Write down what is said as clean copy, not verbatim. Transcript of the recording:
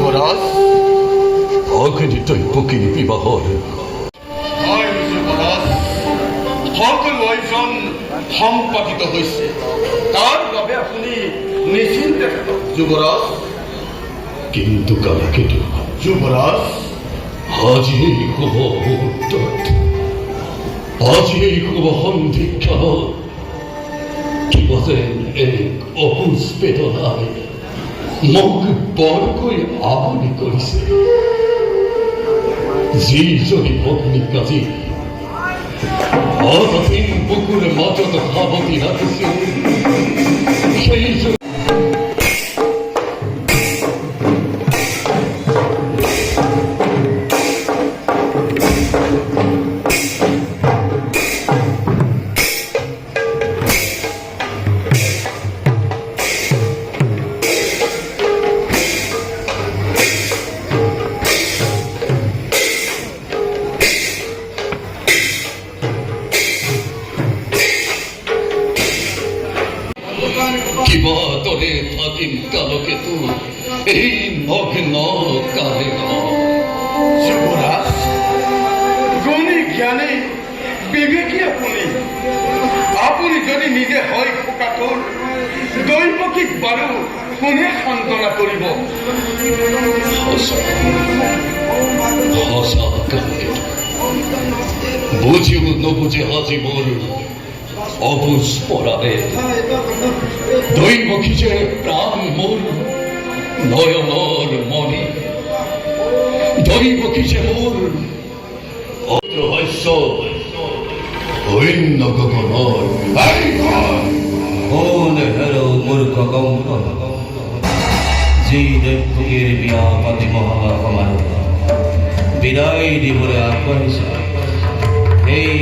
যুবৰাজ অগ্নিদৈবকীৰ বিবাহৰ হয় যুবৰাজ সকলো আয়োজন সম্পাদিত হৈছে তাৰ বাবে আপুনি নিশ্চিন্তে থাকক যুবৰাজ কিন্তু কালকেটো যুবৰাজ আজি এই শুভ মুহূৰ্তত আজি এই শুভ সন্ধিক্ষণত কিবা যেন এক অকুচ বেদনাই মোক বৰকৈ আৱৰি কৰিছে যিজনী ভগ্নীক আজি অজাতিন বুকুৰ মাজত সাৱটি ৰাখিছিল সেইজনী কিবা তলে থাকিম কালকেতু এই নগ্ন কালে যুবৰাজ গুণী জ্ঞানী বিবেকী আপুনি যদি নিজে হয় খোকাটোৰ দৈবকীক বাৰু কোনে সান্তনা কৰিব সঁচা কালকেতু বুজিও নুবুজে আজি মোৰ অবুজ পৰাবে দৈবকী যে প্ৰাণ মোৰ নয়নৰ মণি দৈবকী যে মোৰ অদ্ৰহাস্য অন্য গগনৰ কোন হেৰো মূৰ্খ কঙ্কন যে দৈবকীৰ বিয়া পাতি মহাসমাৰোহ বিদায় দিবলৈ আগবাঢ়িছে সেই